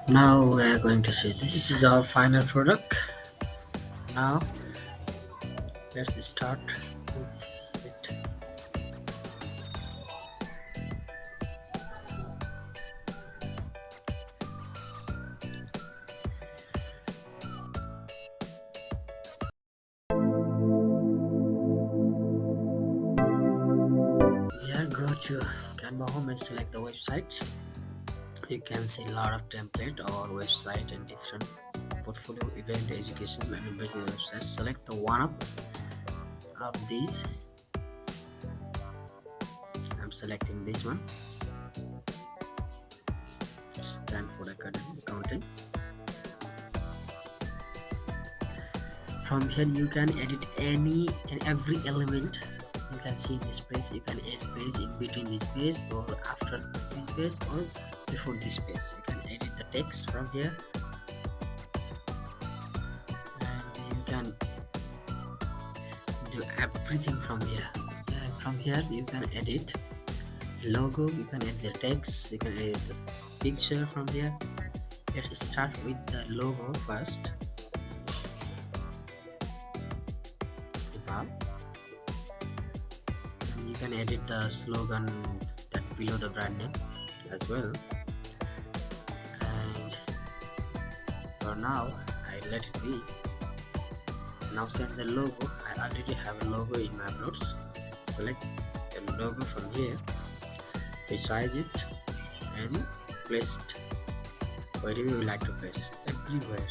Now we are going to see this is our final product. Now let's start with here. Go to Canva home and select the website. You can see a lot of template or website and different portfolio, event, education and business websites. Select the one of these. I'm selecting this one. Stanford Accounting. From here you can edit any and every element. You can see this page. You can add page in between this page or after this page or before this page. You can edit the text from here, and you can do everything from here. And from here you can edit logo, you can edit the text, you can edit the picture from here. Let's start with the logo first. Above, and you can edit the slogan that below the brand name as well. And for now I let it be. Now since the logo, I already have a logo in my uploads. Select the logo from here, resize it and place it wherever you like to place, everywhere,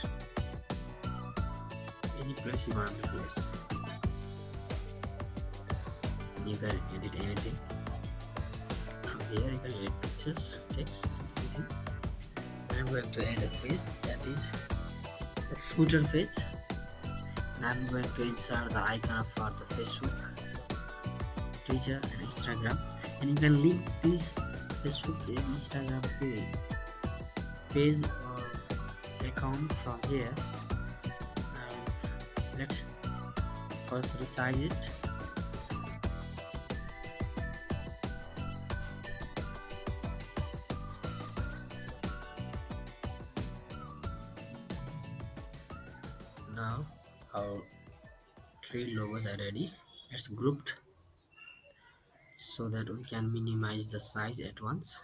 any place you want to place. You can edit anything from here. You can edit pictures, text, anything. I'm going to add a page, that is the footer page, and I'm going to insert the icon for the Facebook, Twitter and Instagram, and you can link this Facebook and Instagram page or account from here. And let's first resize it. Now our three logos are ready. It's grouped so that we can minimize the size at once.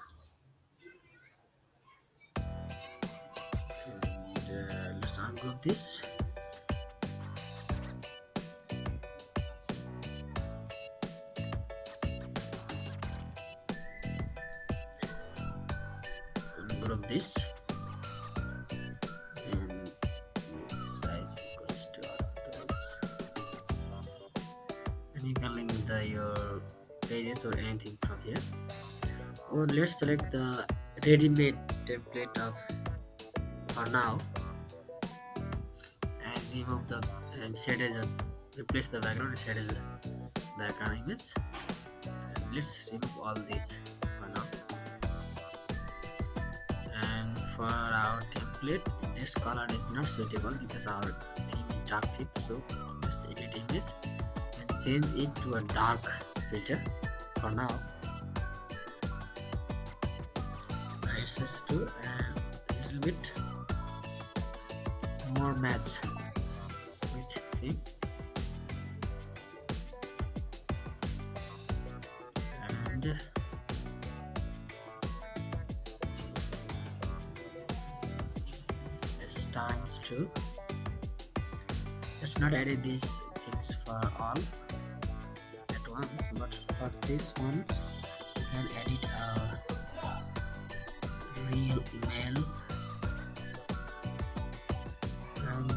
And let's ungroup this. Ungroup this. And make the size equals to all of those. And you can link your pages or anything from here. Or let's select the ready-made template of for now and remove the and set as a replace the background and set as a background image. And let's remove all these for now. And for our template, this color is not suitable because our theme is dark theme, so let's edit image and change it to a dark filter for now. Access to and a little bit more match with theme. And it's time to let's not edit these things for all at once, but for this one you can edit a real email, and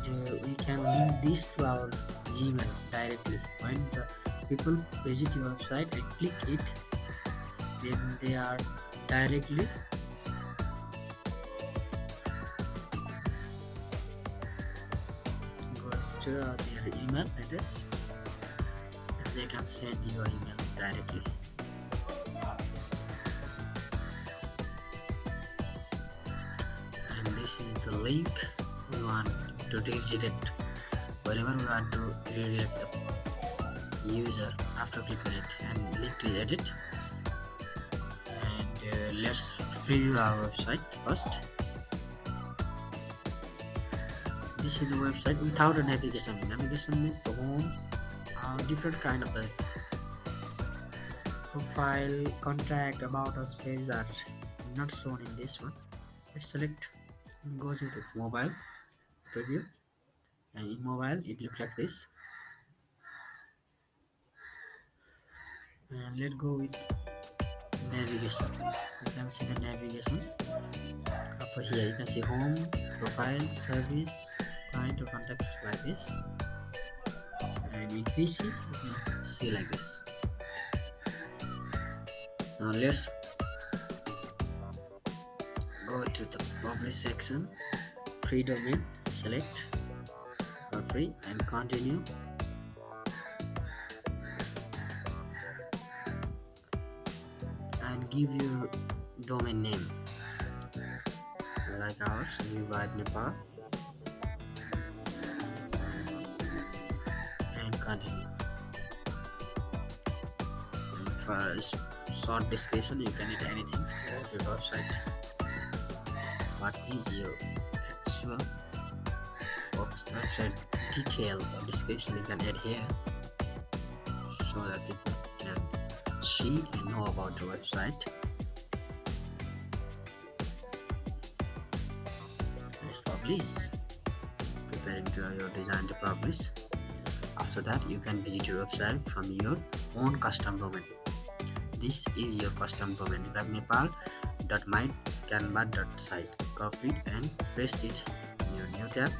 we can link this to our Gmail directly. When the people visit your website and click it, then they are directly goes to their email address and they can send your email directly. And this is the link we want to redirect wherever we want to redirect the user after clicking it, and link to edit. And let's preview our website first. This is the website without a navigation. Navigation means the home, different kind of the profile, contact, about us pages are not shown in this one. Let's select, goes with mobile preview, and in mobile it looks like this. And let's go with navigation. You can see the navigation over here. You can see home, profile, service, client or contact like this, and in PC you can see like this. Now let's go to the publish section, free domain, select for free and continue. And give your domain name like ours, Vivad Nepal, and continue. And for a short description, you can add anything about your website. What is your actual website detail or description you can add here, so that people can see and know about your website. Let's publish. Preparing to your design to publish. After that, you can visit your website from your own custom domain. This is your custom domain, webnepal.mycanva.site. Copy it and paste it in your new tab.